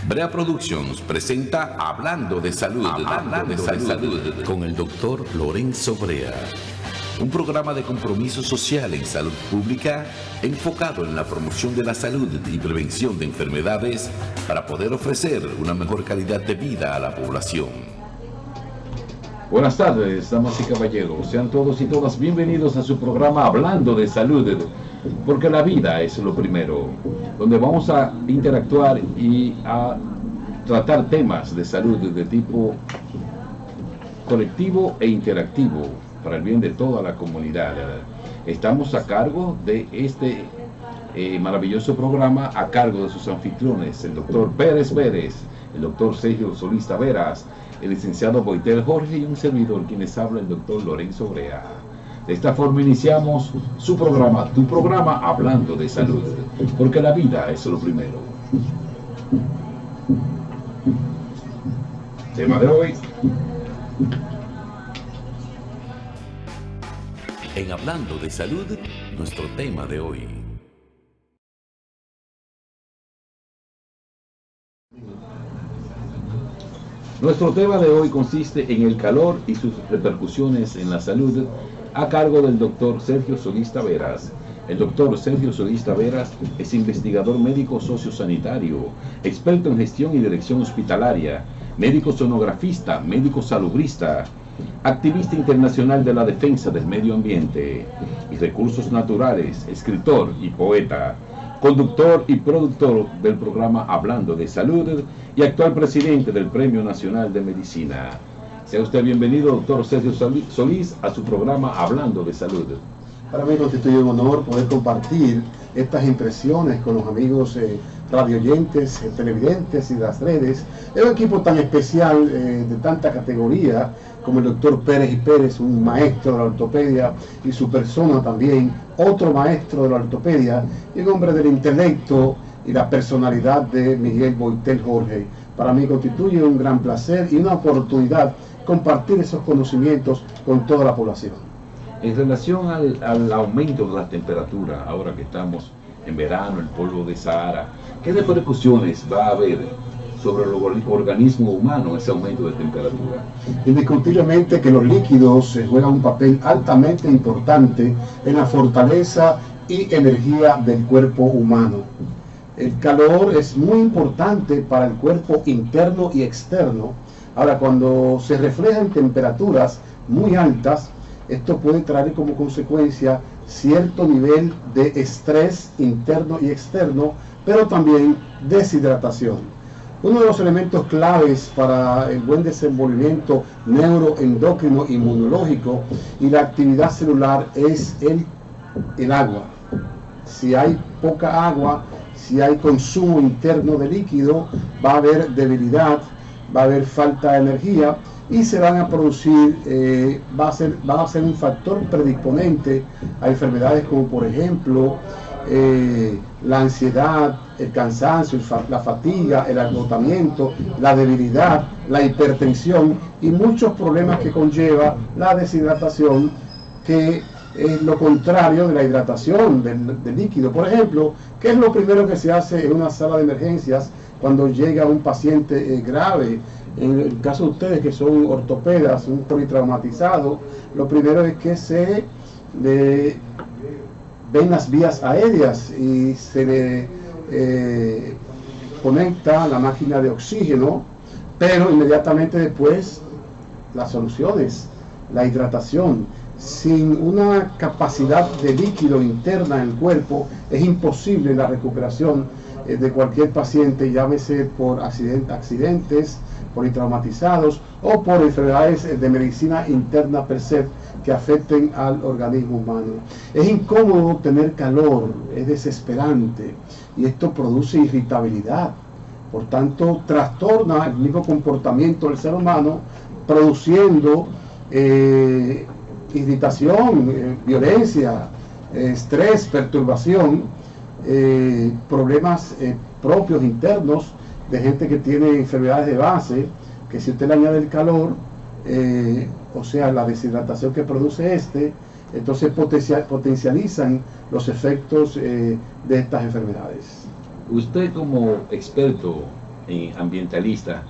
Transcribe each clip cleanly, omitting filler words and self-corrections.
Brea Productions presenta Hablando de Salud, con el doctor Lorenzo Brea. Un programa de compromiso social en salud pública enfocado en la promoción de la salud y prevención de enfermedades para poder ofrecer una mejor calidad de vida a la población. Buenas tardes, damas y caballeros. Sean todos y todas bienvenidos a su programa Hablando de Salud, porque la vida es lo primero, donde vamos a interactuar y a tratar temas de salud de tipo colectivo e interactivo para el bien de toda la comunidad. Estamos a cargo de este maravilloso programa, a cargo de sus anfitriones, el doctor Pérez, el doctor Sergio Solís Taveras, el licenciado Boitel Jorge y un servidor, quienes habla el doctor Lorenzo Brea. De esta forma iniciamos su programa, tu programa Hablando de Salud, porque la vida es lo primero. Tema de hoy. En Hablando de Salud, nuestro tema de hoy. Nuestro tema de hoy consiste en el calor y sus repercusiones en la salud, a cargo del doctor Sergio Solís Taveras. El doctor Sergio Solís Taveras es investigador médico sociosanitario, experto en gestión y dirección hospitalaria, médico sonografista, médico salubrista, activista internacional de la defensa del medio ambiente y recursos naturales, escritor y poeta, conductor y productor del programa Hablando de Salud y actual presidente del Premio Nacional de Medicina. Sea usted bienvenido, doctor Sergio Solís, a su programa Hablando de Salud. Para mí constituye un honor poder compartir estas impresiones con los amigos radioyentes, televidentes y las redes. Es un equipo tan especial, de tanta categoría, como el doctor Pérez y Pérez, un maestro de la ortopedia, y su persona también, otro maestro de la ortopedia, y un hombre del intelecto y la personalidad de Miguel Boitel Jorge. Para mí constituye un gran placer y una oportunidad compartir esos conocimientos con toda la población. En relación al aumento de la temperatura, ahora que estamos en verano, el polvo de Sahara, ¿qué repercusiones va a haber sobre el organismo humano ese aumento de temperatura? Indiscutiblemente que los líquidos juegan un papel altamente importante en la fortaleza y energía del cuerpo humano. El calor es muy importante para el cuerpo interno y externo. Ahora, cuando se reflejan temperaturas muy altas, esto puede traer como consecuencia cierto nivel de estrés interno y externo, pero también deshidratación. Uno de los elementos claves para el buen desenvolvimiento neuroendocrino inmunológico y la actividad celular es el agua. Si hay poca agua, si hay consumo interno de líquido, va a haber debilidad, va a haber falta de energía y se van a producir, va a ser un factor predisponente a enfermedades como por ejemplo la ansiedad, el cansancio, la fatiga, el agotamiento, la debilidad, la hipertensión y muchos problemas que conlleva la deshidratación, que es lo contrario de la hidratación del líquido. Por ejemplo, ¿qué es lo primero que se hace en una sala de emergencias cuando llega un paciente grave? En el caso de ustedes que son ortopedas, un politraumatizado, lo primero es que se le ven las vías aéreas y se le conecta la máquina de oxígeno, pero inmediatamente después las soluciones, la hidratación. Sin una capacidad de líquido interna en el cuerpo es imposible la recuperación de cualquier paciente, llámese por accidentes, politraumatizados o por enfermedades de medicina interna per se que afecten al organismo humano. Es incómodo tener calor, es desesperante y esto produce irritabilidad. Por tanto, trastorna el mismo comportamiento del ser humano, produciendo irritación, violencia, estrés, perturbación, problemas propios internos de gente que tiene enfermedades de base, que si usted le añade el calor, o sea, la deshidratación que produce entonces potencializan los efectos de estas enfermedades. Usted como experto ambientalista,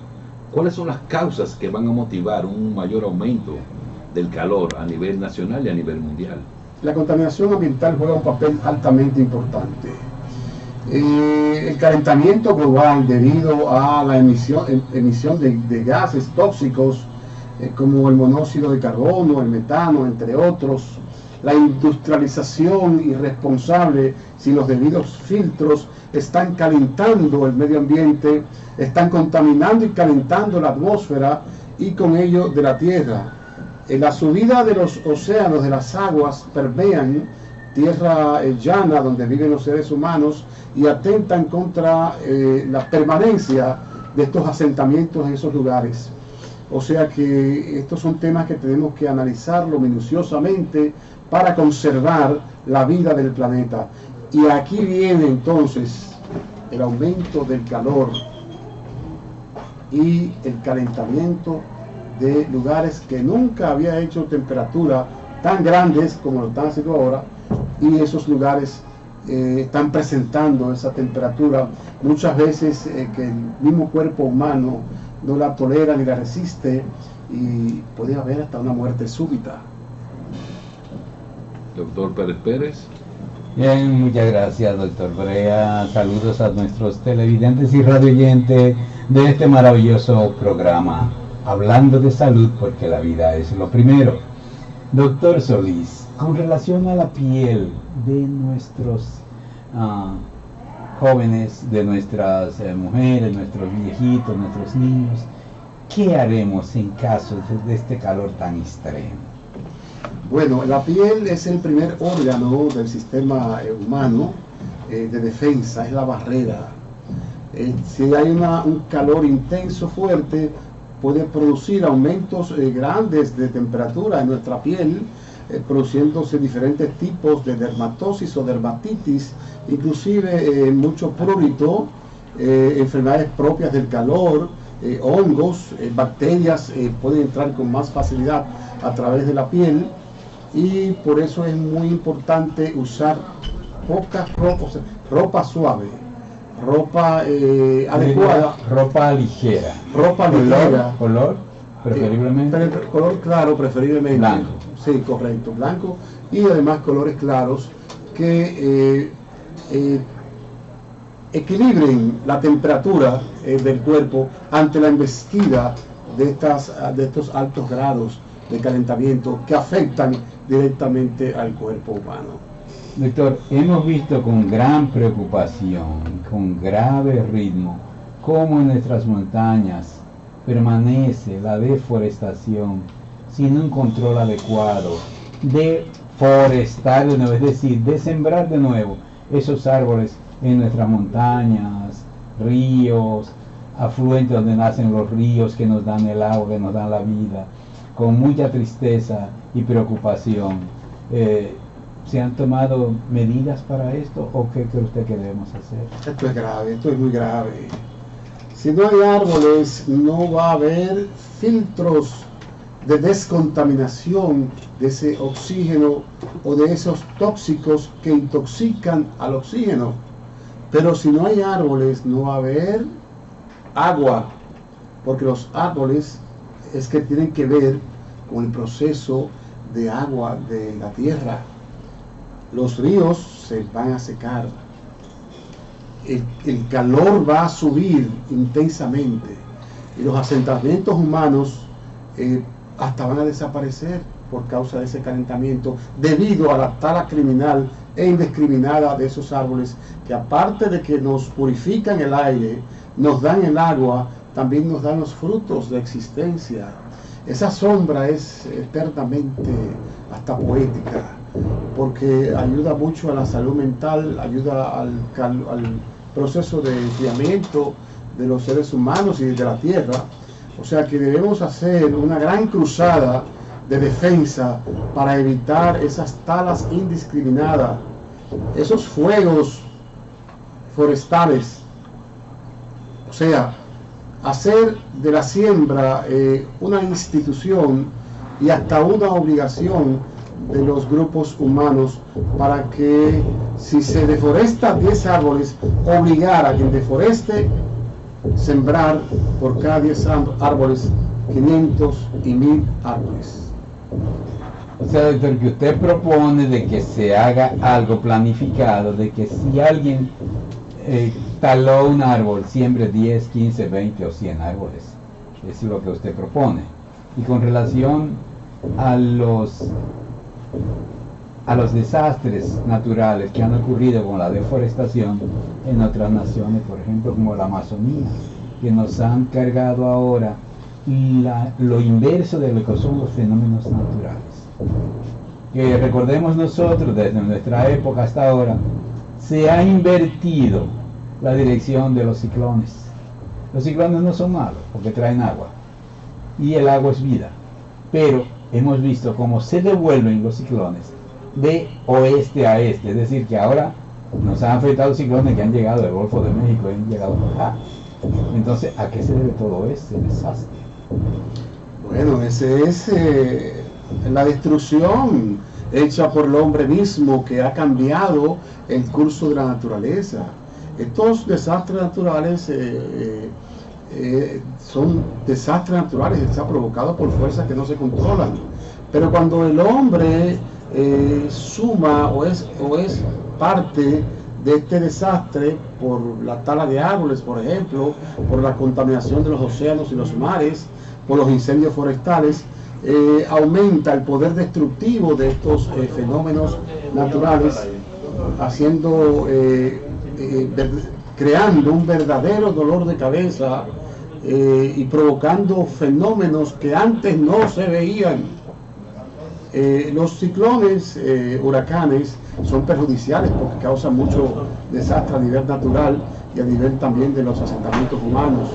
¿cuáles son las causas que van a motivar un mayor aumento del calor a nivel nacional y a nivel mundial? La contaminación ambiental juega un papel altamente importante. El calentamiento global debido a la emisión de gases tóxicos como el monóxido de carbono, el metano, entre otros, la industrialización irresponsable sin los debidos filtros están calentando el medio ambiente, están contaminando y calentando la atmósfera y con ello de la tierra. La subida de los océanos, de las aguas, permean tierra llana donde viven los seres humanos y atentan contra la permanencia de estos asentamientos en esos lugares. O sea que estos son temas que tenemos que analizarlo minuciosamente para conservar la vida del planeta. Y aquí viene entonces el aumento del calor y el calentamiento de lugares que nunca había hecho temperatura tan grandes como lo están haciendo ahora, y esos lugares están presentando esa temperatura muchas veces que el mismo cuerpo humano no la tolera ni la resiste, y puede haber hasta una muerte súbita. Doctor Pérez Pérez. Bien, muchas gracias, doctor Brea. Saludos a nuestros televidentes y radioyentes de este maravilloso programa, hablando de salud, porque la vida es lo primero. Doctor Solís, con relación a la piel de nuestros jóvenes, de nuestras mujeres, nuestros viejitos, nuestros niños, ¿qué haremos en caso de este calor tan extremo? Bueno, la piel es el primer órgano del sistema humano de defensa, es la barrera. Si hay un calor intenso, fuerte, puede producir aumentos grandes de temperatura en nuestra piel, produciéndose diferentes tipos de dermatosis o dermatitis, inclusive mucho prurito, enfermedades propias del calor, hongos, bacterias pueden entrar con más facilidad a través de la piel, y por eso es muy importante usar poca ropa suave, ropa adecuada, ropa ligera. Ropa ligera. ¿Color? Preferiblemente. Color claro, preferiblemente. Blanco. Sí, correcto, blanco, y además colores claros que equilibren la temperatura del cuerpo ante la embestida de estos altos grados de calentamiento que afectan directamente al cuerpo humano. Doctor, hemos visto con gran preocupación, con grave ritmo, cómo en nuestras montañas permanece la deforestación sin un control adecuado de forestar de nuevo, es decir, de sembrar de nuevo esos árboles en nuestras montañas, ríos, afluentes donde nacen los ríos que nos dan el agua, que nos dan la vida. Con mucha tristeza y preocupación, ¿se han tomado medidas para esto o qué cree usted que debemos hacer? Esto es grave, esto es muy grave. Si no hay árboles, no va a haber filtros de descontaminación de ese oxígeno o de esos tóxicos que intoxican al oxígeno. Pero si no hay árboles, no va a haber agua, porque los árboles es que tienen que ver con el proceso de agua de la tierra. Los ríos se van a secar, el calor va a subir intensamente y los asentamientos humanos hasta van a desaparecer por causa de ese calentamiento, debido a la tala criminal e indiscriminada de esos árboles, que aparte de que nos purifican el aire, nos dan el agua, también nos dan los frutos de existencia. Esa sombra es eternamente hasta poética, porque ayuda mucho a la salud mental, ayuda al proceso de enfriamiento de los seres humanos y de la tierra. O sea que debemos hacer una gran cruzada de defensa para evitar esas talas indiscriminadas, esos fuegos forestales. O sea, hacer de la siembra una institución y hasta una obligación de los grupos humanos, para que si se deforesta 10 árboles, obligar a quien deforeste sembrar por cada 10 árboles 500 y 1000 árboles. O sea, doctor, que usted propone de que se haga algo planificado, de que si alguien taló un árbol, siembre 10, 15, 20 o 100 árboles. Es lo que usted propone. Y con relación a los desastres naturales que han ocurrido con la deforestación en otras naciones, por ejemplo como la Amazonía, que nos han cargado ahora lo inverso de lo que son los fenómenos naturales. Que recordemos nosotros, desde nuestra época hasta ahora, se ha invertido la dirección de los ciclones. Los ciclones no son malos porque traen agua y el agua es vida, pero hemos visto cómo se devuelven los ciclones de oeste a este, es decir, que ahora nos han afectado ciclones que han llegado del Golfo de México y han llegado acá. Entonces, ¿a qué se debe todo este desastre? Bueno, ese es la destrucción hecha por el hombre mismo, que ha cambiado el curso de la naturaleza. Estos desastres naturales son desastres naturales, están provocados por fuerzas que no se controlan. Pero cuando el hombre suma o es parte de este desastre por la tala de árboles, por ejemplo, por la contaminación de los océanos y los mares, por los incendios forestales, aumenta el poder destructivo de estos fenómenos naturales, creando un verdadero dolor de cabeza y provocando fenómenos que antes no se veían. Los ciclones, huracanes, son perjudiciales porque causan mucho desastre a nivel natural y a nivel también de los asentamientos humanos.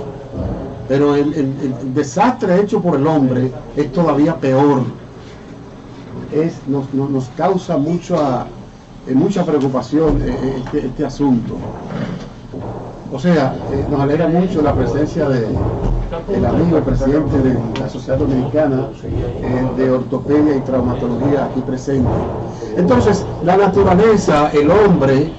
Pero el desastre hecho por el hombre es todavía peor. Nos causa mucha preocupación este asunto. O sea, nos alegra mucho la presencia del amigo, el presidente de la Sociedad Dominicana de Ortopedia y Traumatología aquí presente. Entonces, la naturaleza, el hombre,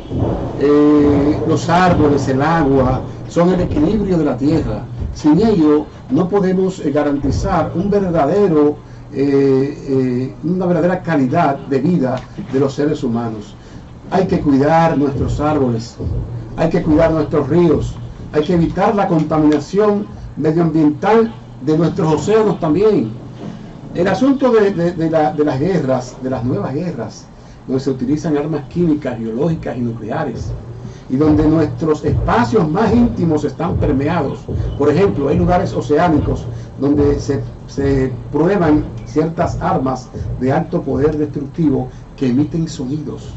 los árboles, el agua, son el equilibrio de la tierra. Sin ello, no podemos garantizar una verdadera calidad de vida de los seres humanos. Hay que cuidar nuestros árboles, hay que cuidar nuestros ríos, hay que evitar la contaminación medioambiental de nuestros océanos también. El asunto de las guerras, de las nuevas guerras, donde se utilizan armas químicas, biológicas y nucleares, y donde nuestros espacios más íntimos están permeados. Por ejemplo, hay lugares oceánicos donde se prueban ciertas armas de alto poder destructivo que emiten sonidos.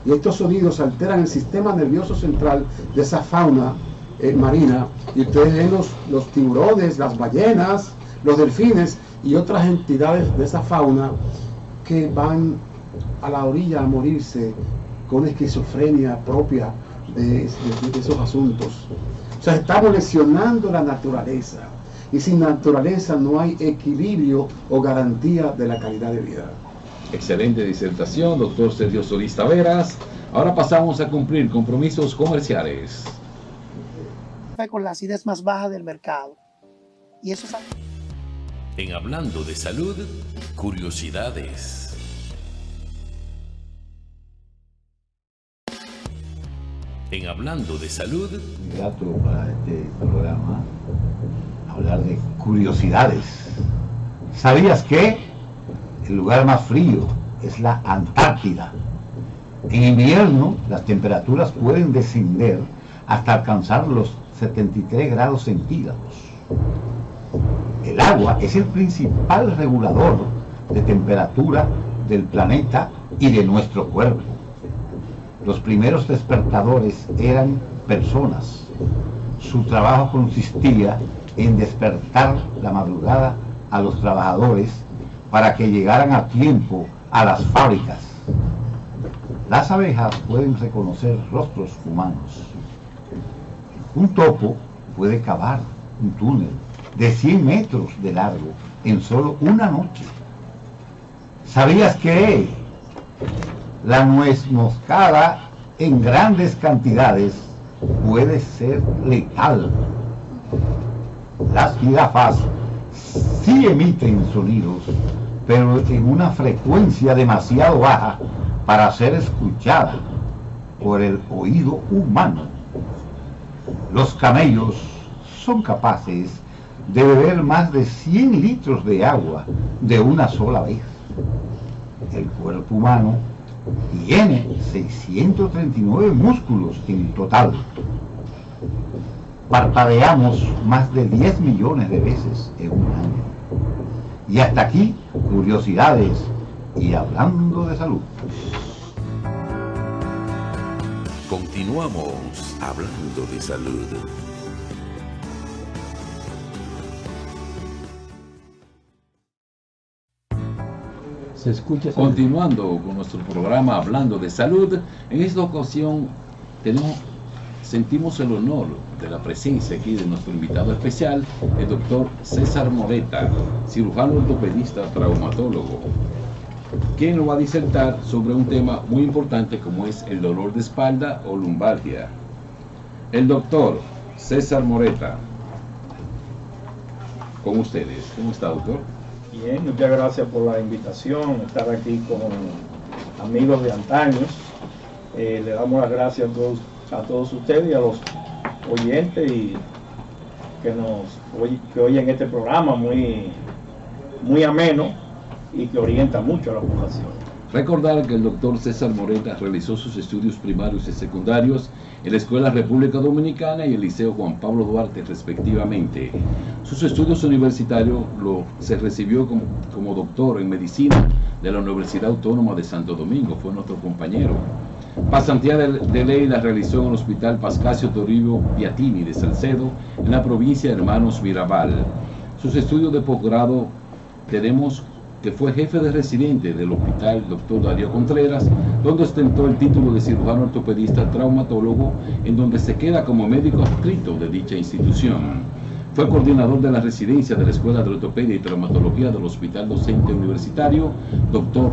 Y estos sonidos alteran el sistema nervioso central de esa fauna marina. Y ustedes ven los tiburones, las ballenas, los delfines y otras entidades de esa fauna que van a la orilla a morirse con esquizofrenia propia de esos asuntos. O sea, estamos lesionando la naturaleza, y sin naturaleza no hay equilibrio o garantía de la calidad de vida. Excelente disertación, doctor Sergio Solís Taveras. Ahora pasamos a cumplir compromisos comerciales. Con la acidez más baja del mercado. Y eso es... En Hablando de Salud, curiosidades. En Hablando de Salud, Grato para este programa hablar de curiosidades. ¿Sabías que el lugar más frío es la Antártida? En invierno las temperaturas pueden descender hasta alcanzar los 73 grados centígrados. El agua es el principal regulador de temperatura del planeta y de nuestro cuerpo. Los primeros despertadores eran personas. Su trabajo consistía en despertar la madrugada a los trabajadores para que llegaran a tiempo a las fábricas. Las abejas pueden reconocer rostros humanos. Un topo puede cavar un túnel de 100 metros de largo en solo una noche. ¿Sabías que la nuez moscada en grandes cantidades puede ser letal? Las jirafas sí emiten sonidos, pero en una frecuencia demasiado baja para ser escuchada por el oído humano. Los camellos son capaces de beber más de 100 litros de agua de una sola vez. El cuerpo humano tiene 639 músculos en total. Parpadeamos más de 10 millones de veces en un año. Y hasta aquí, curiosidades y hablando de salud. Continuamos hablando de salud. Se escucha. Continuando con nuestro programa Hablando de Salud, en esta ocasión sentimos el honor de la presencia aquí de nuestro invitado especial, el doctor César Moreta, cirujano ortopedista traumatólogo, quien nos va a disertar sobre un tema muy importante como es el dolor de espalda o lumbalgia. El doctor César Moreta, con ustedes. ¿Cómo está, doctor? Bien, muchas gracias por la invitación, estar aquí con amigos de antaños. Le damos las gracias a todos ustedes y a los oyentes y que oyen este programa muy ameno y que orienta mucho a la población. Recordar que el doctor César Moreta realizó sus estudios primarios y secundarios en la Escuela República Dominicana y el Liceo Juan Pablo Duarte, respectivamente. Sus estudios universitarios se recibió como doctor en medicina de la Universidad Autónoma de Santo Domingo, fue nuestro compañero. Pasantía de ley la realizó en el Hospital Pascasio Toribio Piatini de Salcedo, en la provincia de Hermanos Mirabal. Sus estudios de posgrado tenemos que fue jefe de residente del Hospital Dr. Darío Contreras, donde ostentó el título de cirujano ortopedista traumatólogo, en donde se queda como médico adscrito de dicha institución. Fue coordinador de la residencia de la Escuela de Ortopedia y Traumatología del Hospital Docente Universitario Dr.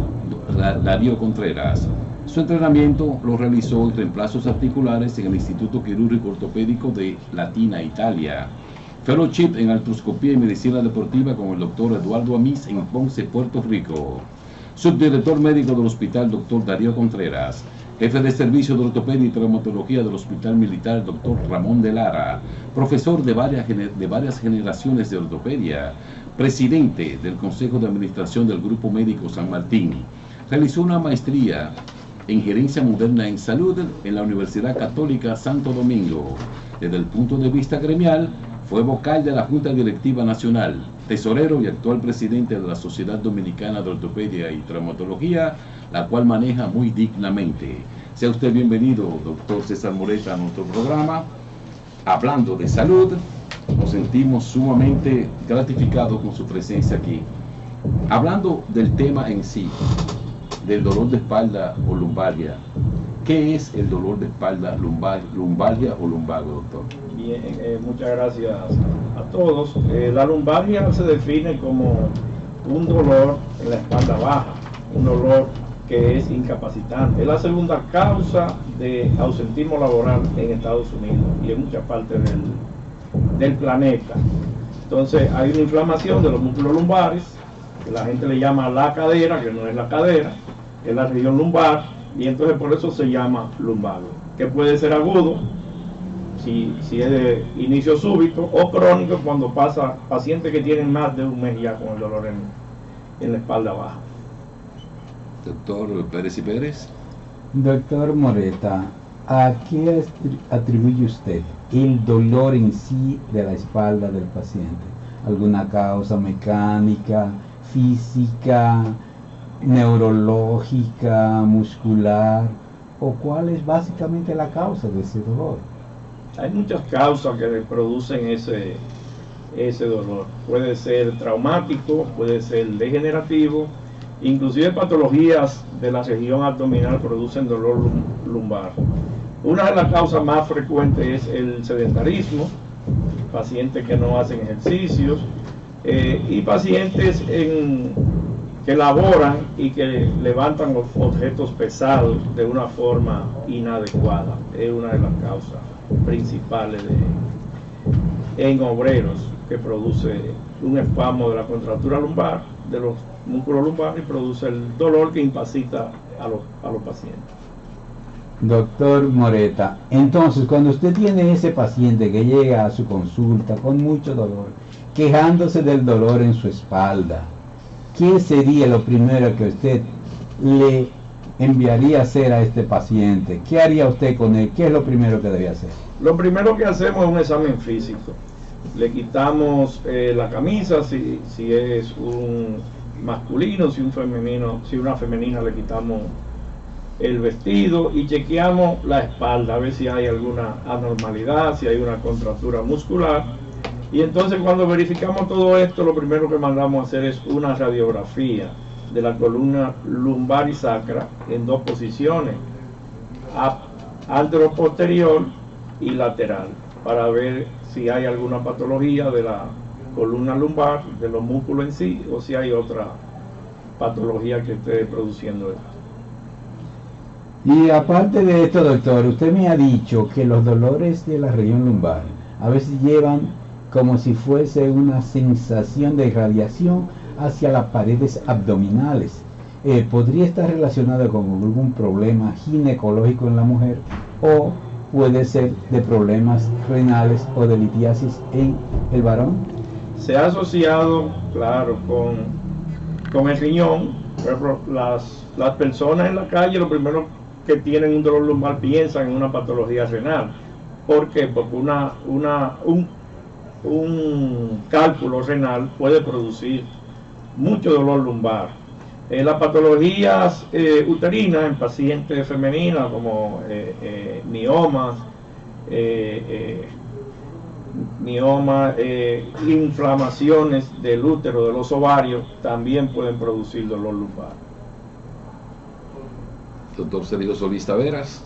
Darío Contreras. Su entrenamiento lo realizó en reemplazos articulares en el Instituto Quirúrgico Ortopédico de Latina, Italia. Fellowship en artroscopía y medicina deportiva con el doctor Eduardo Amís en Ponce, Puerto Rico. Subdirector médico del Hospital Dr. Darío Contreras. Jefe de servicio de ortopedia y traumatología del Hospital Militar Dr. Ramón de Lara. Profesor de varias generaciones de ortopedia. Presidente del Consejo de Administración del Grupo Médico San Martín. Realizó una maestría en Gerencia Moderna en Salud en la Universidad Católica Santo Domingo. Desde el punto de vista gremial, fue vocal de la Junta Directiva Nacional, tesorero y actual presidente de la Sociedad Dominicana de Ortopedia y Traumatología, la cual maneja muy dignamente. Sea usted bienvenido, doctor César Moreta, a nuestro programa. Hablando de salud, nos sentimos sumamente gratificados con su presencia aquí. Hablando del tema en sí, del dolor de espalda o lumbalgia. ¿Qué es el dolor de espalda, lumbalgia o lumbago, doctor? Bien, muchas gracias a todos. La lumbalgia se define como un dolor en la espalda baja, un dolor que es incapacitante. Es la segunda causa de ausentismo laboral en Estados Unidos y en muchas partes del planeta. Entonces hay una inflamación de los músculos lumbares, que la gente le llama la cadera, que no es la cadera, es la región lumbar, y entonces por eso se llama lumbago, que puede ser agudo, si es de inicio súbito, o crónico cuando pasa pacientes que tienen más de un mes ya con el dolor en la espalda baja. Doctor Pérez y Pérez. Doctor Moreta, ¿a qué atribuye usted el dolor en sí de la espalda del paciente? ¿Alguna causa mecánica, física, neurológica, muscular? ¿O cuál es básicamente la causa de ese dolor? Hay muchas causas que producen ese dolor. Puede ser traumático, puede ser degenerativo, inclusive patologías de la región abdominal producen dolor lumbar. Una de las causas más frecuentes es el sedentarismo, pacientes que no hacen ejercicios y pacientes que laboran y que levantan objetos pesados de una forma inadecuada. Es una de las causas principales en obreros, que produce un espasmo de la contractura lumbar, de los músculos lumbares, y produce el dolor que incapacita a los pacientes. Doctor Moreta, entonces cuando usted tiene ese paciente que llega a su consulta con mucho dolor, quejándose del dolor en su espalda, ¿qué sería lo primero que usted le enviaría a hacer a este paciente? ¿Qué haría usted con él? ¿Qué es lo primero que debe hacer? Lo primero que hacemos es un examen físico. Le quitamos la camisa si es un masculino, si un femenino, si una femenina le quitamos el vestido y chequeamos la espalda a ver si hay alguna anormalidad, si hay una contractura muscular. Y entonces cuando verificamos todo esto, lo primero que mandamos a hacer es una radiografía de la columna lumbar y sacra en 2 posiciones, antero-posterior y lateral, para ver si hay alguna patología de la columna lumbar, de los músculos en sí, o si hay otra patología que esté produciendo esto. Y aparte de esto, doctor, usted me ha dicho que los dolores de la región lumbar a veces llevan como si fuese una sensación de irradiación hacia las paredes abdominales. ¿Podría estar relacionado con algún problema ginecológico en la mujer o puede ser de problemas renales o de litiasis en el varón? Se ha asociado, claro, con el riñón. Por ejemplo, las personas en la calle, lo primero que tienen un dolor lumbar piensan en una patología renal. ¿Por qué? Porque un cálculo renal puede producir mucho dolor lumbar. Las patologías uterinas en pacientes femeninas como miomas, inflamaciones del útero, de los ovarios, también pueden producir dolor lumbar. Doctor Sergio Solís Taveras.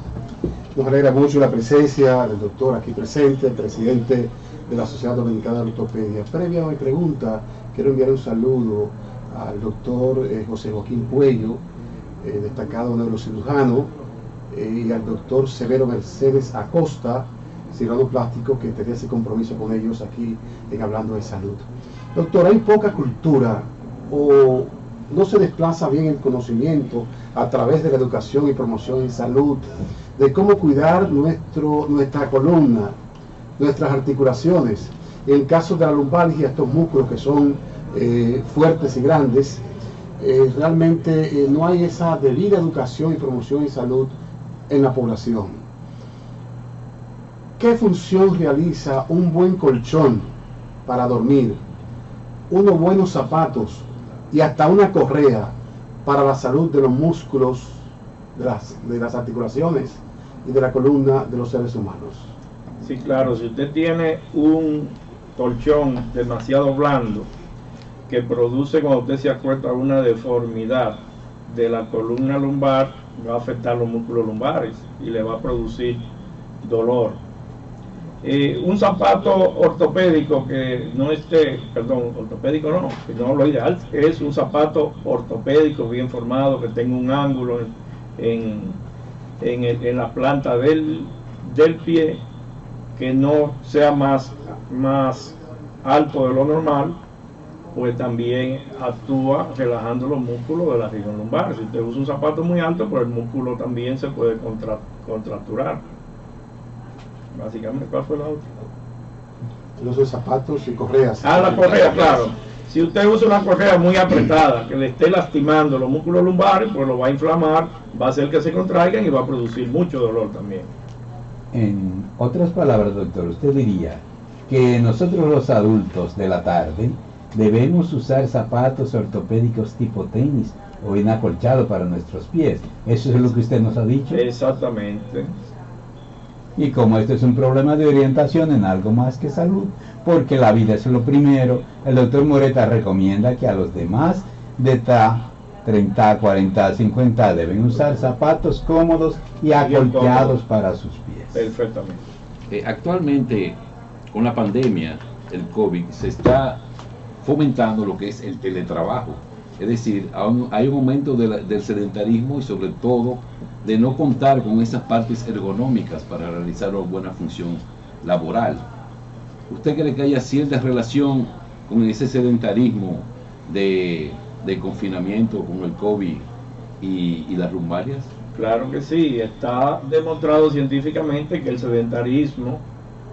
Nos alegra mucho la presencia del doctor aquí presente, el presidente de la Sociedad Dominicana de Ortopedia. Previa a mi pregunta, quiero enviar un saludo al doctor José Joaquín Puello, destacado neurocirujano, y al doctor Severo Mercedes Acosta, cirujano plástico, que tenía ese compromiso con ellos aquí en Hablando de Salud. Doctor, hay poca cultura o no se desplaza bien el conocimiento a través de la educación y promoción en salud de cómo cuidar nuestra columna, nuestras articulaciones. En el caso de la lumbalgia, estos músculos que son fuertes y grandes, realmente no hay esa debida educación y promoción en salud en la población. ¿Qué función realiza un buen colchón para dormir, unos buenos zapatos y hasta una correa para la salud de los músculos, de las articulaciones y de la columna de los seres humanos? Sí, claro, si usted tiene un colchón demasiado blando que produce, cuando usted se acuesta, una deformidad de la columna lumbar, va a afectar los músculos lumbares y le va a producir dolor. Un zapato ortopédico que no esté, ortopédico no, que no, lo ideal es un zapato ortopédico bien formado, que tenga un ángulo en la planta del pie, que no sea más alto de lo normal, pues también actúa relajando los músculos de la región lumbar. Si usted usa un zapato muy alto, pues el músculo también se puede contracturar. Básicamente, ¿cuál fue la otra? Los zapatos y correas. La correa, claro. Si usted usa una correa muy apretada, que le esté lastimando los músculos lumbares, pues lo va a inflamar, va a hacer que se contraigan y va a producir mucho dolor también. En otras palabras, doctor, usted diría que nosotros los adultos de la tarde debemos usar zapatos ortopédicos tipo tenis o bien acolchado para nuestros pies. ¿Eso es lo que usted nos ha dicho? Exactamente. Y como esto es un problema de orientación en algo más que salud, porque la vida es lo primero, el doctor Moreta recomienda que a los demás de 30, 40, 50 deben usar zapatos cómodos y acolchados para sus pies. Perfectamente. Actualmente, con la pandemia, el COVID, se está fomentando lo que es el teletrabajo. Es decir, hay un aumento del sedentarismo y sobre todo de no contar con esas partes ergonómicas para realizar una buena función laboral. ¿usted cree que haya cierta relación con ese sedentarismo de confinamiento con el COVID y las lumbarias? Claro que sí, está demostrado científicamente que el sedentarismo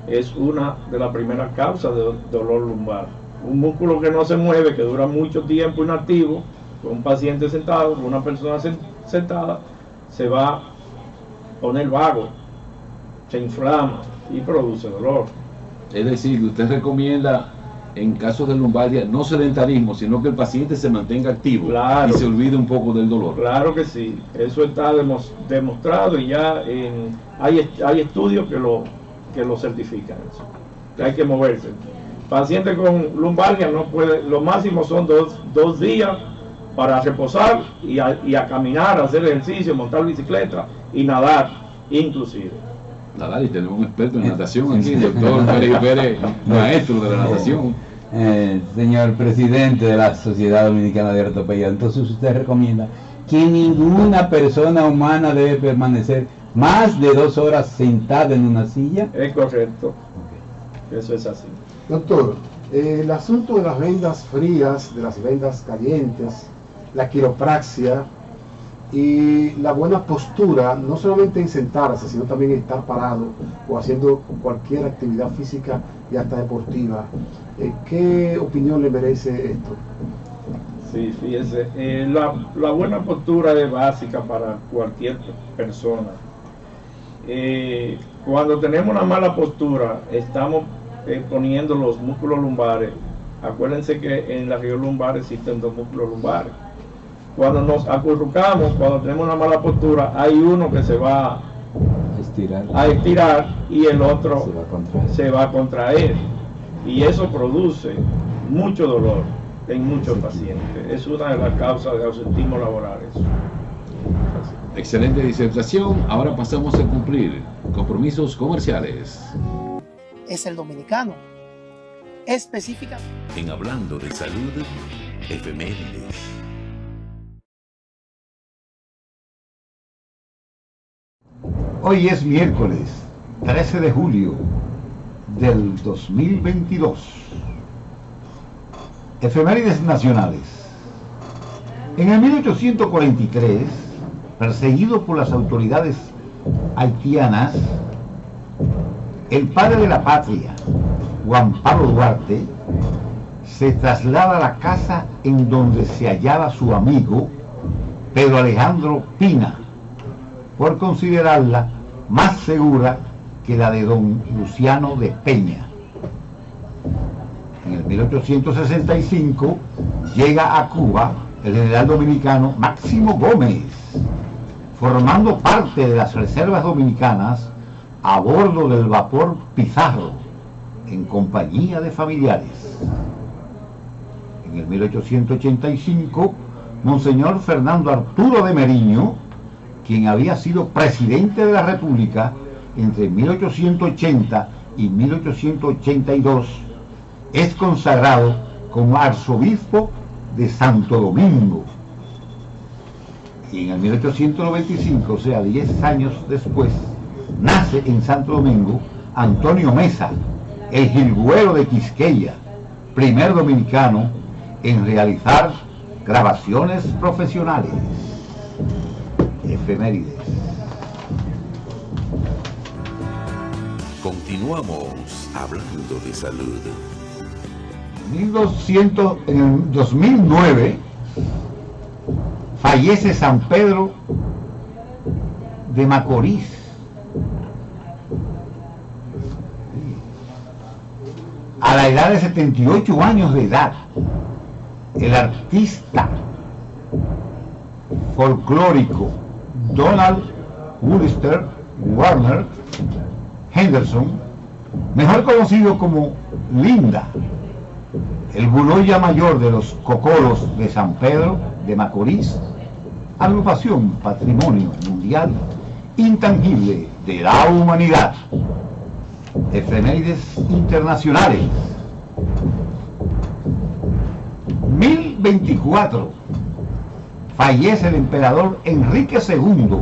es una de las primeras causas de dolor lumbar. Un músculo que no se mueve, que dura mucho tiempo inactivo, con un paciente sentado, con una persona sentada, se va a poner vago, se inflama y produce dolor. Es decir, que usted recomienda en casos de lumbalgia no sedentarismo, sino que el paciente se mantenga activo, claro, y se olvide un poco del dolor. Claro que sí, eso está demostrado y ya hay estudios que lo certifican, eso, que hay que moverse. Paciente con lumbalgia no puede, lo máximo son dos días para reposar y a caminar, hacer ejercicio, montar bicicleta y nadar inclusive. Nadar, y tenemos un experto en natación aquí, el doctor Pérez, maestro de la natación. Señor presidente de la Sociedad Dominicana de Ortopedia, entonces usted recomienda que ninguna persona humana debe permanecer más de 2 horas sentada en una silla. Es correcto, eso es así. Doctor, el asunto de las vendas frías, de las vendas calientes, la quiropraxia y la buena postura, no solamente en sentarse, sino también en estar parado o haciendo cualquier actividad física y hasta deportiva. ¿Qué opinión le merece esto? Sí, fíjese, la buena postura es básica para cualquier persona. Cuando tenemos una mala postura, estamos poniendo los músculos lumbares. Acuérdense que en la región lumbar existen 2 músculos lumbares. Cuando nos acurrucamos, cuando tenemos una mala postura, hay uno que se va a estirar y el otro se va a contraer. Y eso produce mucho dolor en muchos pacientes. Es una de las causas de ausentismo laborales. Excelente disertación. Ahora pasamos a cumplir compromisos comerciales. Es el dominicano. Específicamente. En Hablando de Salud, efemérides. Hoy es miércoles 13 de julio del 2022. Efemérides nacionales. En el 1843, perseguido por las autoridades haitianas, el padre de la patria, Juan Pablo Duarte, se traslada a la casa en donde se hallaba su amigo Pedro Alejandro Pina, por considerarla más segura que la de don Luciano de Peña. En el 1865 llega a Cuba el general dominicano Máximo Gómez, formando parte de las reservas dominicanas a bordo del vapor Pizarro, en compañía de familiares. En el 1885, Monseñor Fernando Arturo de Meriño, quien había sido presidente de la República entre 1880 y 1882, es consagrado como arzobispo de Santo Domingo. Y en el 1895, o sea, 10 años después, nace en Santo Domingo Antonio Mesa, el jilguero de Quisqueya, primer dominicano en realizar grabaciones profesionales. Efemérides. Continuamos hablando de salud. En el 2009 fallece San Pedro de Macorís. A la edad de 78 años de edad, el artista folclórico Donald Wooster Warner Henderson, mejor conocido como Linda, el Guloya mayor de los Cocolos de San Pedro de Macorís, agrupación Patrimonio Mundial Intangible de la Humanidad. Efemérides internacionales. 1024. Fallece el emperador Enrique II,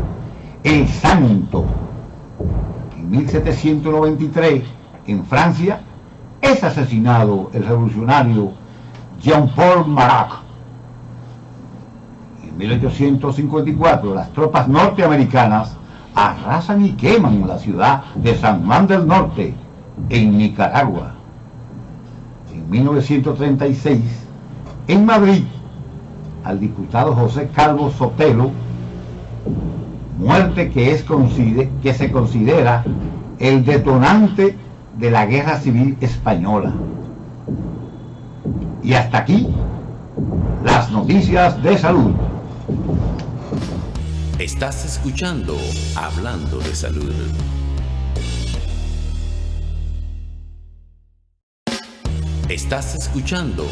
el Santo. En 1793, en Francia, es asesinado el revolucionario Jean-Paul Marat. En 1854 las tropas norteamericanas arrasan y queman la ciudad de San Juan del Norte, en Nicaragua. En 1936, en Madrid, al diputado José Calvo Sotelo, muerte que se considera el detonante de la Guerra Civil Española. Y hasta aquí las noticias de salud. Estás escuchando Hablando de Salud. Estás escuchando.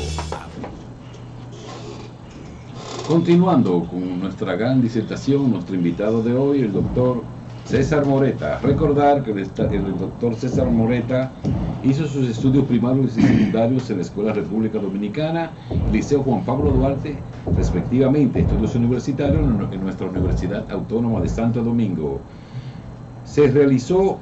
Continuando con nuestra gran disertación, nuestro invitado de hoy, el doctor César Moreta. Recordar que el doctor César Moreta hizo sus estudios primarios y secundarios en la Escuela República Dominicana, Liceo Juan Pablo Duarte, respectivamente, estudios universitarios en nuestra Universidad Autónoma de Santo Domingo. Se realizó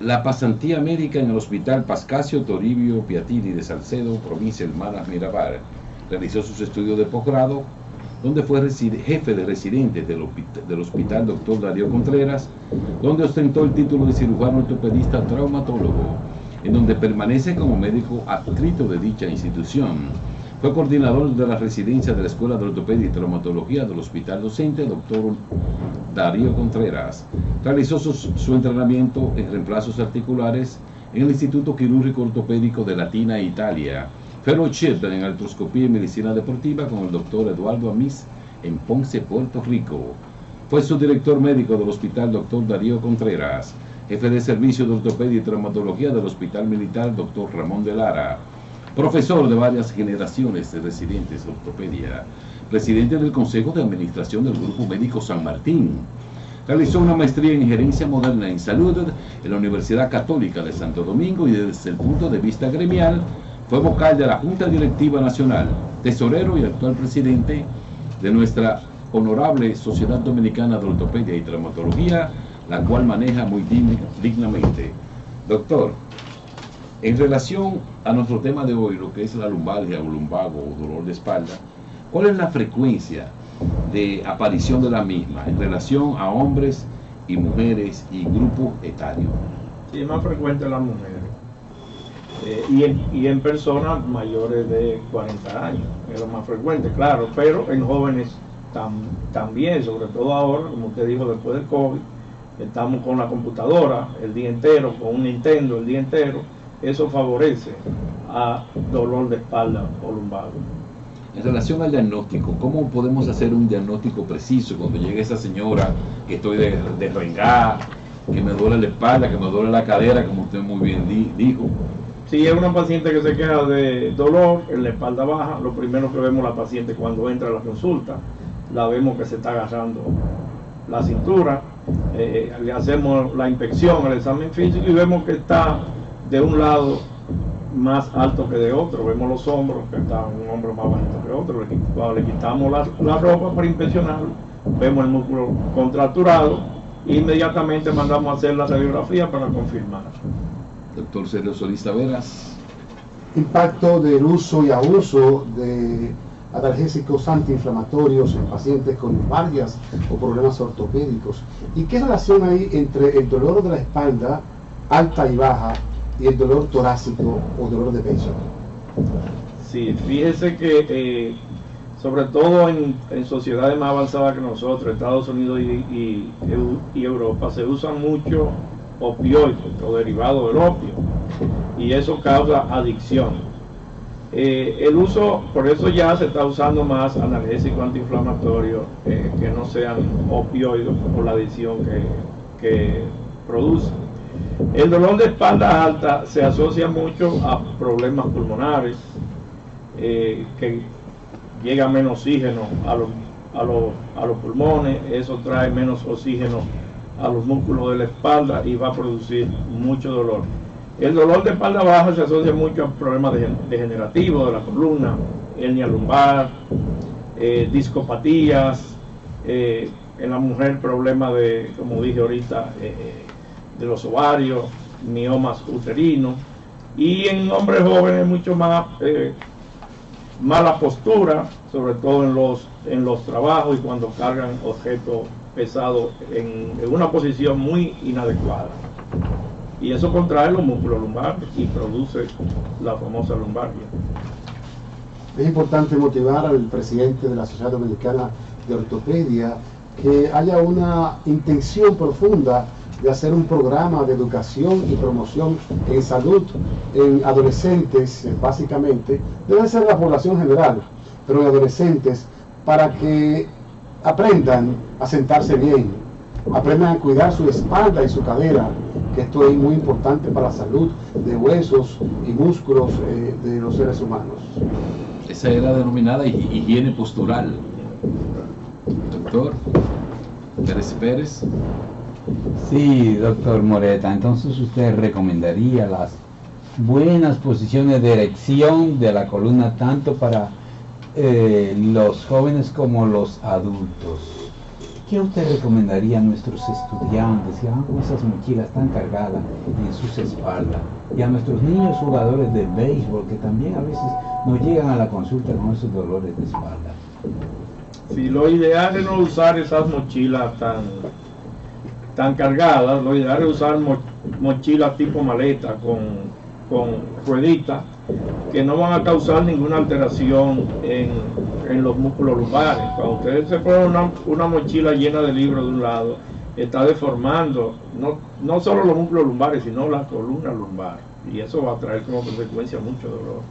la pasantía médica en el Hospital Pascasio Toribio Piatini de Salcedo, provincia de Hermanas Mirabal. Realizó sus estudios de posgrado, donde fue jefe de residentes del Hospital Dr. Darío Contreras, donde ostentó el título de cirujano ortopedista traumatólogo, en donde permanece como médico adscrito de dicha institución. Fue coordinador de la residencia de la Escuela de Ortopedia y Traumatología del Hospital Docente Dr. Darío Contreras. Realizó su entrenamiento en reemplazos articulares en el Instituto Quirúrgico Ortopédico de Latina, Italia. Fellowship en artroscopía y medicina deportiva con el doctor Eduardo Amis en Ponce, Puerto Rico. Fue subdirector médico del Hospital Dr. Darío Contreras, jefe de servicio de ortopedia y traumatología del Hospital Militar Dr. Ramón de Lara, profesor de varias generaciones de residentes de ortopedia, presidente del Consejo de Administración del Grupo Médico San Martín. Realizó una maestría en gerencia moderna en salud en la Universidad Católica de Santo Domingo y desde el punto de vista gremial fue vocal de la Junta Directiva Nacional, tesorero y actual presidente de nuestra honorable Sociedad Dominicana de Ortopedia y Traumatología, la cual maneja muy dignamente. Doctor, en relación a nuestro tema de hoy, lo que es la lumbalgia o lumbago o dolor de espalda, ¿cuál es la frecuencia de aparición de la misma en relación a hombres y mujeres y grupo etario? Sí, es más frecuente en las mujeres. Y en personas mayores de 40 años, es lo más frecuente, claro, pero en jóvenes también, sobre todo ahora, como usted dijo, después del COVID, estamos con la computadora el día entero, con un Nintendo el día entero, eso favorece a dolor de espalda o lumbago. En relación al diagnóstico, ¿cómo podemos hacer un diagnóstico preciso cuando llegue esa señora que estoy de rengá, que me duele la espalda, que me duele la cadera, como usted muy bien dijo? Si es una paciente que se queja de dolor en la espalda baja, lo primero que vemos la paciente cuando entra a la consulta, la vemos que se está agarrando la cintura, le hacemos la inspección, el examen físico y vemos que está de un lado más alto que de otro, vemos los hombros, que está un hombro más bajito que otro, cuando le quitamos la ropa para inspeccionarlo, vemos el músculo contracturado e inmediatamente mandamos a hacer la radiografía para confirmar. Doctor Sergio Solís Taveras. Impacto del uso y abuso de analgésicos antiinflamatorios en pacientes con lumbalgias o problemas ortopédicos. ¿Y qué relación hay entre el dolor de la espalda alta y baja y el dolor torácico o dolor de pecho? Sí, fíjese que sobre todo en sociedades más avanzadas que nosotros, Estados Unidos y Europa, se usan mucho opioides o derivados del opio y eso causa adicción. El uso, por eso ya se está usando más analgésicos antiinflamatorios que no sean opioides por la adicción que produce. El dolor de espalda alta se asocia mucho a problemas pulmonares, que llega menos oxígeno a los pulmones, eso trae menos oxígeno a los músculos de la espalda y va a producir mucho dolor. El dolor de espalda baja se asocia mucho a problemas degenerativos de la columna, hernia lumbar, discopatías, en la mujer problemas de, como dije ahorita, de los ovarios, miomas uterinos, Y en hombres jóvenes mucho más mala postura, sobre todo en los trabajos y cuando cargan objetos pesados en una posición muy inadecuada. Y eso contrae los músculos lumbares y produce la famosa lumbalgia. Es importante motivar al presidente de la Sociedad Dominicana de Ortopedia que haya una intención profunda de hacer un programa de educación y promoción en salud en adolescentes, básicamente, debe ser la población general, pero en adolescentes, para que aprendan a sentarse bien, aprendan a cuidar su espalda y su cadera, que esto es muy importante para la salud de huesos y músculos de los seres humanos. Esa era denominada higiene postural. Doctor Pérez. Sí, doctor Moreta, entonces usted recomendaría las buenas posiciones de erección de la columna tanto para los jóvenes como los adultos. ¿Qué usted recomendaría a nuestros estudiantes que van con esas mochilas tan cargadas en sus espaldas? Y a nuestros niños jugadores de béisbol que también a veces nos llegan a la consulta con esos dolores de espalda. Sí, lo ideal es no usar esas mochilas tan cargadas, lo ideal es usar mochilas tipo maleta con rueditas que no van a causar ninguna alteración en los músculos lumbares. Cuando ustedes se ponen una mochila llena de libros de un lado, está deformando no solo los músculos lumbares, sino la columna lumbar, y eso va a traer como consecuencia mucho dolor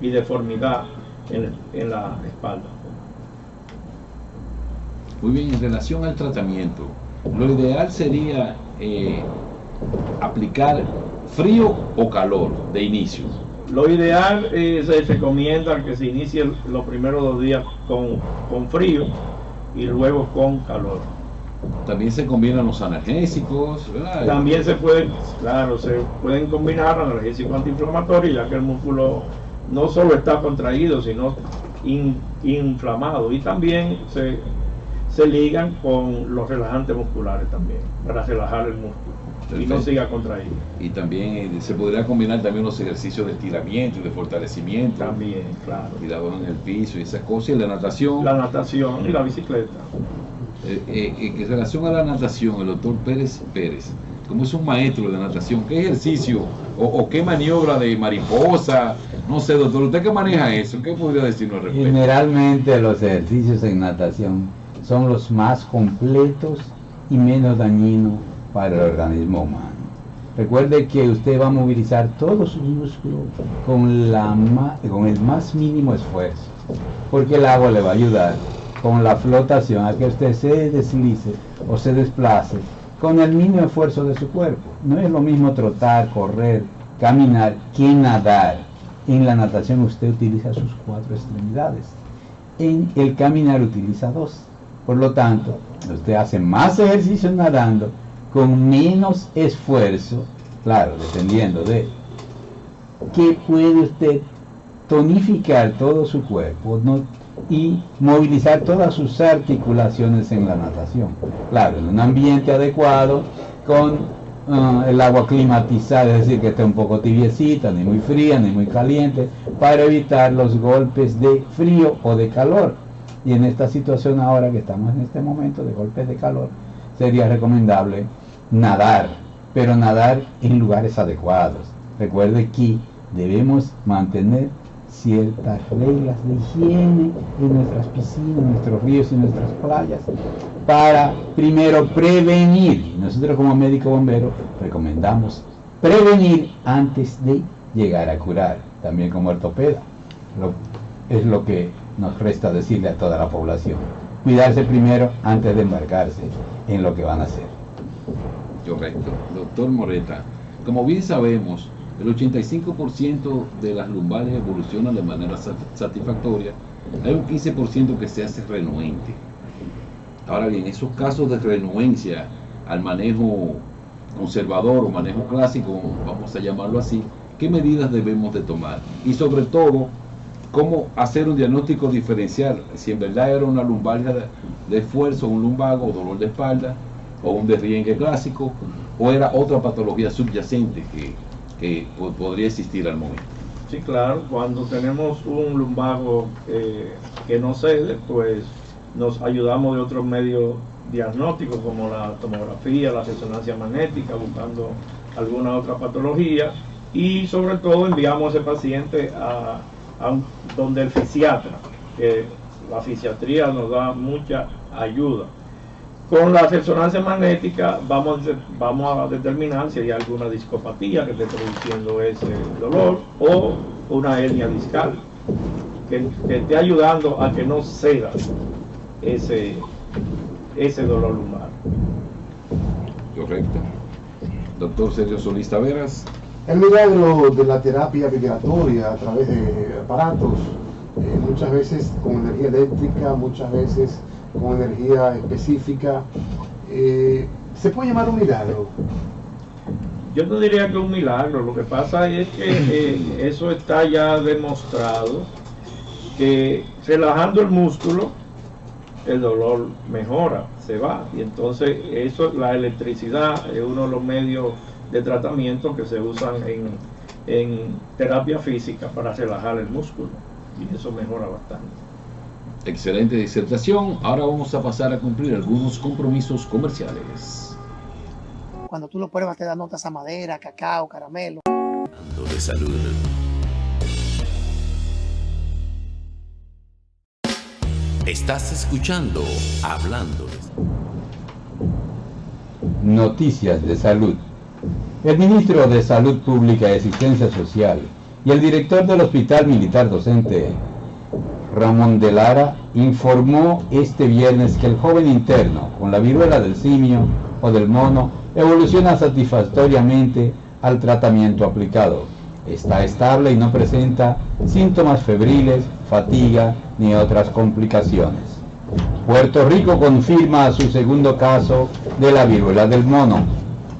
y deformidad en la espalda. Muy bien, en relación al tratamiento, lo ideal sería aplicar frío o calor de inicio. Lo ideal se recomienda que se inicie los primeros 2 días con frío y luego con calor. También se combinan los analgésicos, ¿verdad? También se pueden combinar analgésicos antiinflamatorios, ya que el músculo no solo está contraído, sino inflamado, y también se ligan con los relajantes musculares también, para relajar el músculo. Perfecto. Y no siga contraído. Y también se podría combinar también los ejercicios de estiramiento y de fortalecimiento. También, claro. Y la bola en el piso y esas cosas, y la natación. La natación y la bicicleta. En relación a la natación, el doctor Pérez, como es un maestro de natación, ¿qué ejercicio o qué maniobra de mariposa? No sé, doctor, ¿usted qué maneja eso? ¿Qué podría decirnos al respecto? Generalmente los ejercicios en natación son los más completos y menos dañinos para el organismo humano. Recuerde que usted va a movilizar todos sus músculos con el más mínimo esfuerzo, porque el agua le va a ayudar con la flotación a que usted se deslice o se desplace con el mínimo esfuerzo de su cuerpo. No es lo mismo trotar, correr, caminar que nadar. En la natación usted utiliza sus 4 extremidades. En el caminar utiliza 2. Por lo tanto, usted hace más ejercicio nadando con menos esfuerzo, claro, dependiendo de que puede usted tonificar todo su cuerpo, ¿no? Y movilizar todas sus articulaciones en la natación. Claro, en un ambiente adecuado, con el agua climatizada, es decir, que esté un poco tibiecita, ni muy fría, ni muy caliente, para evitar los golpes de frío o de calor. Y en esta situación ahora que estamos en este momento de golpes de calor, sería recomendable nadar, pero nadar en lugares adecuados. Recuerde que debemos mantener ciertas reglas de higiene en nuestras piscinas, en nuestros ríos y nuestras playas, para primero prevenir. Nosotros como médico bombero recomendamos prevenir antes de llegar a curar. También como ortopeda es lo que nos resta decirle a toda la población: cuidarse primero antes de embarcarse en lo que van a hacer. Correcto. Doctor Moreta, como bien sabemos, el 85% de las lumbares evolucionan de manera satisfactoria. Hay un 15% que se hace renuente. Ahora bien, esos casos de renuencia al manejo conservador o manejo clásico, vamos a llamarlo así, ¿qué medidas debemos de tomar? Y sobre todo, ¿cómo hacer un diagnóstico diferencial? Si en verdad era una lumbalgia de esfuerzo, un lumbago, o dolor de espalda, o un desriengue clásico, o era otra patología subyacente que podría existir al momento. Sí, claro, cuando tenemos un lumbago que no cede, pues nos ayudamos de otros medios diagnósticos como la tomografía, la resonancia magnética, buscando alguna otra patología, y sobre todo enviamos a ese paciente donde el fisiatra, que la fisiatría nos da mucha ayuda. Con la resonancia magnética vamos a determinar si hay alguna discopatía que esté produciendo ese dolor o una hernia discal que esté ayudando a que no ceda ese dolor lumbar. Correcto. Doctor Sergio Solís Taveras. El milagro de la terapia vibratoria a través de aparatos, muchas veces con energía eléctrica, muchas veces con energía específica, ¿se puede llamar un milagro? Yo no diría que es un milagro, lo que pasa es que eso está ya demostrado, que relajando el músculo, el dolor mejora, se va, y entonces eso, la electricidad es uno de los medios de tratamiento que se usan en terapia física para relajar el músculo, y eso mejora bastante. Excelente disertación. Ahora vamos a pasar a cumplir algunos compromisos comerciales. Cuando tú lo pruebas te da notas a madera, cacao, caramelo. Hablando de salud. Estás escuchando Hablando de Noticias de salud. El ministro de Salud Pública y Asistencia Social y el director del Hospital Militar Docente, Ramón de Lara, informó este viernes que el joven interno con la viruela del simio o del mono evoluciona satisfactoriamente al tratamiento aplicado. Está estable y no presenta síntomas febriles, fatiga ni otras complicaciones. Puerto Rico confirma su segundo caso de la viruela del mono.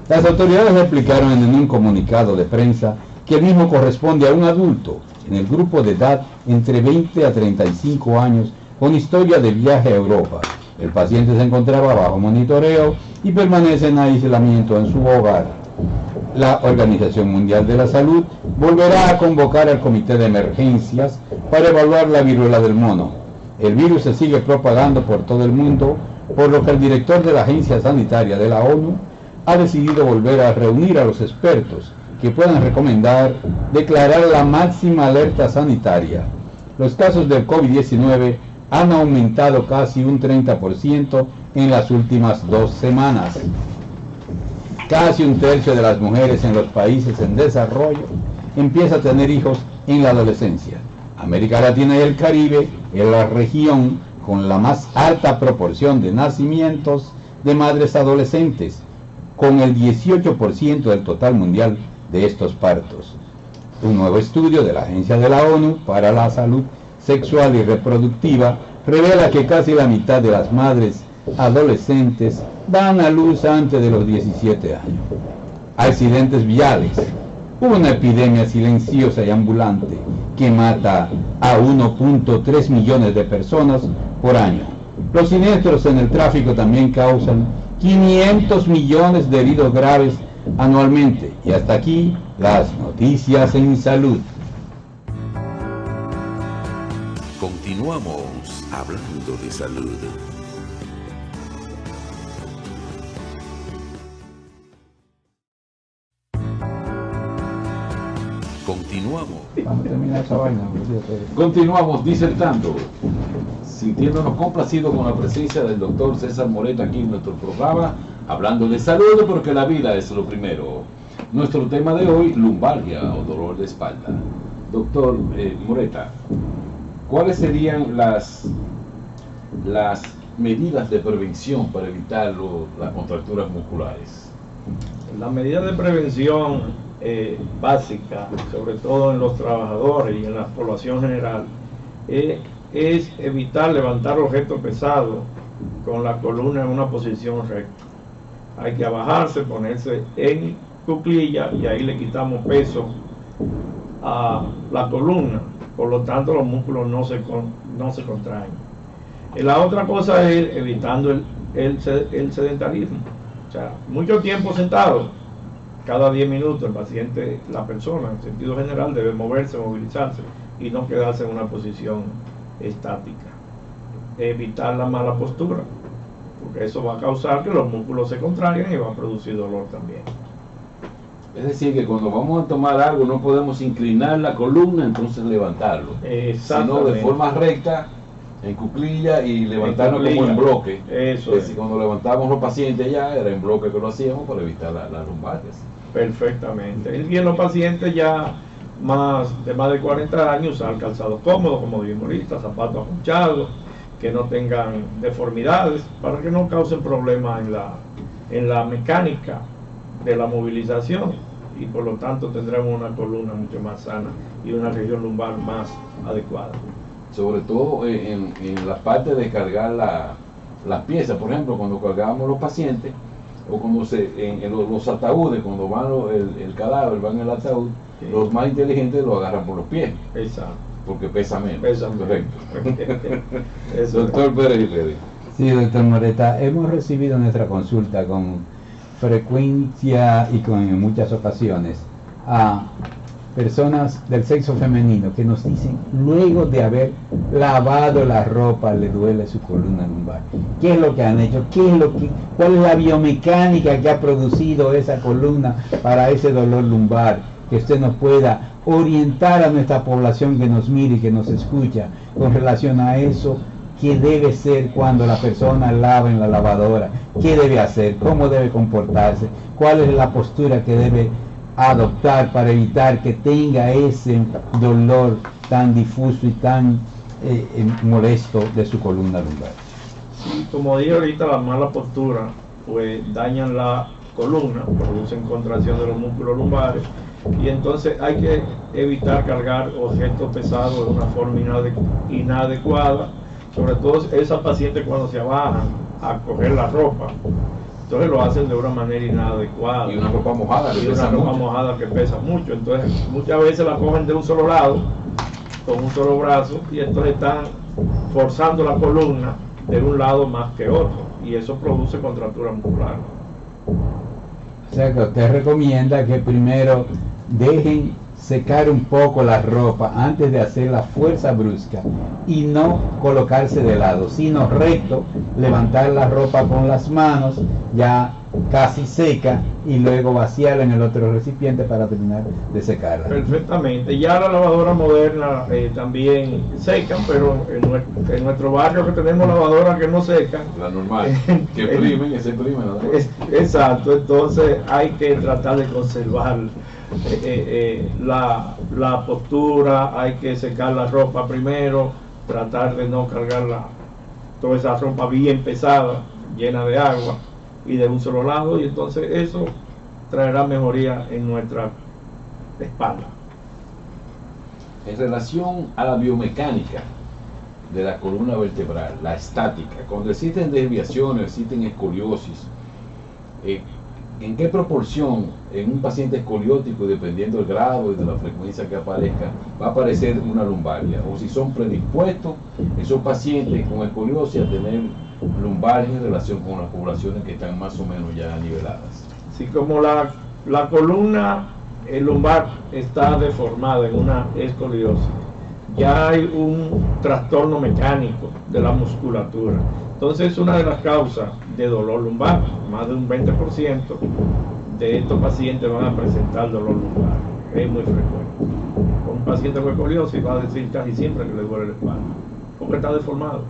Las autoridades explicaron en un comunicado de prensa que el mismo corresponde a un adulto en el grupo de edad entre 20 a 35 años con historia de viaje a Europa. El paciente se encontraba bajo monitoreo y permanece en aislamiento en su hogar. La Organización Mundial de la Salud volverá a convocar al Comité de Emergencias para evaluar la viruela del mono. El virus se sigue propagando por todo el mundo, por lo que el director de la Agencia Sanitaria de la ONU ha decidido volver a reunir a los expertos que puedan recomendar declarar la máxima alerta sanitaria. Los casos del COVID-19 han aumentado casi un 30% en las últimas 2 semanas. Casi un tercio de las mujeres en los países en desarrollo empieza a tener hijos en la adolescencia. América Latina y el Caribe es la región con la más alta proporción de nacimientos de madres adolescentes, con el 18% del total mundial de estos partos. Un nuevo estudio de la Agencia de la ONU para la Salud Sexual y Reproductiva revela que casi la mitad de las madres adolescentes dan a luz antes de los 17 años. Accidentes viales. Una epidemia silenciosa y ambulante que mata a 1.3 millones de personas por año. Los siniestros en el tráfico también causan 500 millones de heridos graves anualmente. Y hasta aquí las noticias en salud. Continuamos hablando de salud. Continuamos disertando, sintiéndonos complacidos con la presencia del doctor César Moreta aquí en nuestro programa, hablando de salud porque la vida es lo primero. Nuestro tema de hoy, lumbalgia o dolor de espalda. Doctor Moreta, ¿cuáles serían las medidas de prevención para evitar las contracturas musculares? Las medidas de prevención básica, sobre todo en los trabajadores y en la población general, es evitar levantar objetos pesados con la columna en una posición recta. Hay que abajarse, ponerse en cuclilla y ahí le quitamos peso a la columna, por lo tanto los músculos no se contraen. La otra cosa es evitando el sedentarismo, o sea, mucho tiempo sentado cada 10 minutos el paciente, la persona en sentido general, debe moverse, movilizarse y no quedarse en una posición estática. Evitar la mala postura, porque eso va a causar que los músculos se contraigan y va a producir dolor también. Es decir, que cuando vamos a tomar algo no podemos inclinar la columna, entonces levantarlo, sino de forma recta, en cuclilla y levantarlo como en bloque. Eso es decir, cuando levantamos los pacientes ya era en bloque que lo hacíamos para evitar las lumbares. Perfectamente. Y en los pacientes ya de más de 40 años, usar calzado cómodo, como dijimos ahorita, zapatos ajustados, que no tengan deformidades, para que no causen problemas en la mecánica de la movilización, y por lo tanto tendremos una columna mucho más sana y una región lumbar más adecuada. Sobre todo en la parte de cargar las piezas, por ejemplo, cuando cargamos los pacientes, o cuando en los ataúdes, cuando van el cadáver, van en el ataúd, sí, los más inteligentes lo agarran por los pies. Exacto. Porque pesa menos. Correcto. Doctor Pérez. Sí, doctor Moreta, hemos recibido nuestra consulta con frecuencia y en muchas ocasiones a personas del sexo femenino que nos dicen, luego de haber lavado la ropa, le duele su columna lumbar. ¿Qué es lo que han hecho? ¿Cuál es la biomecánica que ha producido esa columna para ese dolor lumbar? Que usted nos pueda orientar a nuestra población que nos mire y que nos escucha con relación a eso. ¿Qué debe ser cuando la persona lava en la lavadora? ¿Qué debe hacer? ¿Cómo debe comportarse? ¿Cuál es la postura que debe adoptar para evitar que tenga ese dolor tan difuso y tan molesto de su columna lumbar? Sí, como dije ahorita, la mala postura pues dañan la columna, producen contracción de los músculos lumbares, y entonces hay que evitar cargar objetos pesados de una forma inadecuada, sobre todo esas pacientes cuando se abajan a coger la ropa, entonces lo hacen de una manera inadecuada. Y una ropa mojada que pesa mucho, entonces muchas veces la cogen de un solo lado, con un solo brazo, y entonces están forzando la columna de un lado más que otro, y eso produce contractura muscular. O sea que usted recomienda que primero dejen secar un poco la ropa antes de hacer la fuerza brusca y no colocarse de lado, sino recto, levantar la ropa con las manos ya casi seca y luego vaciarla en el otro recipiente para terminar de secarla. Perfectamente. Ya la lavadora moderna también secan, pero en nuestro barrio que tenemos lavadoras que no secan. La normal, que primen, se primen. Exacto, entonces hay que tratar de conservar la postura, hay que secar la ropa primero, tratar de no cargar toda esa ropa bien pesada, llena de agua y de un solo lado, y entonces eso traerá mejoría en nuestra espalda. En relación a la biomecánica de la columna vertebral, la estática, cuando existen desviaciones, existen escoliosis, ¿en qué proporción en un paciente escoliótico, dependiendo del grado y de la frecuencia que aparezca, va a aparecer una lumbalgia? O si son predispuestos esos pacientes con escoliosis a tener lumbalgia en relación con las poblaciones que están más o menos ya niveladas. Sí, como la columna lumbar está deformada en una escoliosis, ya hay un trastorno mecánico de la musculatura. Entonces es una de las causas de dolor lumbar. Más de un 20% de estos pacientes van a presentar dolor lumbar. Es muy frecuente. Un paciente con escoliosis va a decir casi siempre que le duele la espalda, porque está deformado.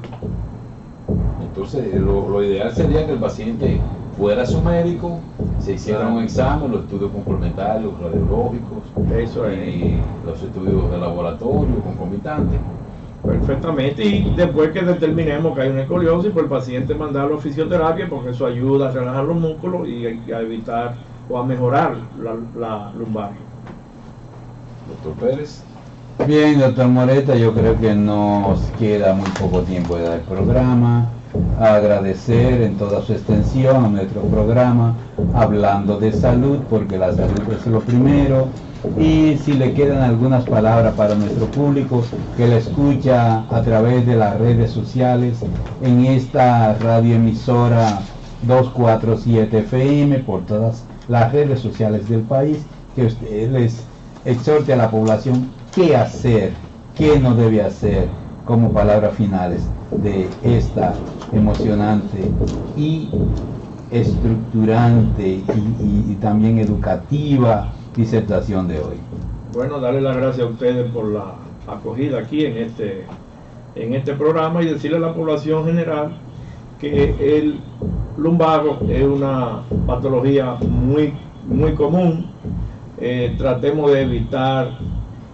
Entonces lo ideal sería que el paciente fuera a su médico, se hiciera un examen, los estudios complementarios, radiológicos, eso y los estudios de laboratorio concomitantes. Perfectamente, y después que determinemos que hay una escoliosis, pues el paciente mandarlo a fisioterapia, porque eso ayuda a relajar los músculos y a evitar o a mejorar la lumbar. Doctor Pérez. Bien, doctor Moreta, yo creo que nos queda muy poco tiempo del programa. Agradecer en toda su extensión a nuestro programa hablando de salud, porque la salud es lo primero. Y si le quedan algunas palabras para nuestro público que le escucha a través de las redes sociales en esta radioemisora 247 FM por todas las redes sociales del país, que usted les exhorte a la población qué hacer, qué no debe hacer, como palabras finales de esta emocionante y estructurante y también educativa disertación de hoy. Bueno, darle las gracias a ustedes por la acogida aquí en este programa y decirle a la población general que el lumbago es una patología muy común. Tratemos de evitar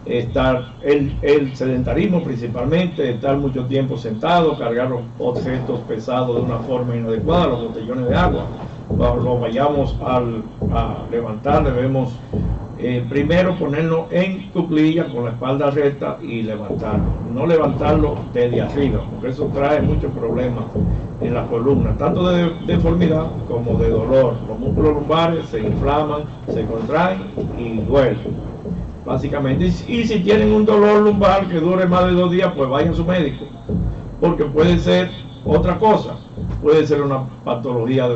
el sedentarismo, principalmente estar mucho tiempo sentado, cargar los objetos pesados de una forma inadecuada, los botellones de agua. Cuando vayamos a levantar, debemos primero ponernos en cuclillas con la espalda recta y levantarlo. No levantarlo desde arriba, porque eso trae muchos problemas en la columna, tanto de deformidad como de dolor. Los músculos lumbares se inflaman, se contraen y duelen, básicamente. Y si tienen un dolor lumbar que dure más de 2 días, pues vayan a su médico, porque puede ser otra cosa. Puede ser una patología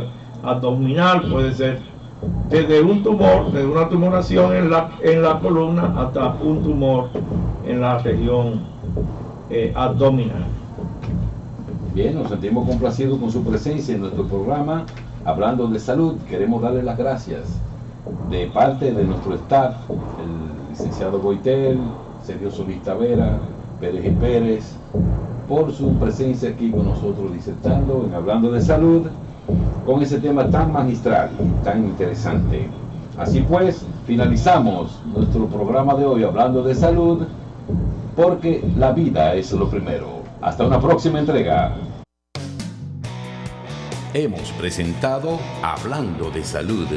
abdominal, puede ser desde un tumor, desde una tumoración en la columna hasta un tumor en la región abdominal. Bien, nos sentimos complacidos con su presencia en nuestro programa Hablando de Salud. Queremos darle las gracias de parte de nuestro staff, el licenciado Goitel, Sergio Solís Tavera, Pérez y Pérez, por su presencia aquí con nosotros disertando en Hablando de Salud, con ese tema tan magistral y tan interesante. Así pues, finalizamos nuestro programa de hoy Hablando de Salud, porque la vida es lo primero. Hasta una próxima entrega. Hemos presentado Hablando de Salud,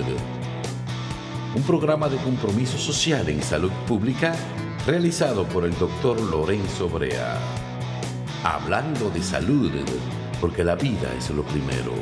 un programa de compromiso social en salud pública realizado por el Dr. Lorenzo Brea. Hablando de Salud, porque la vida es lo primero.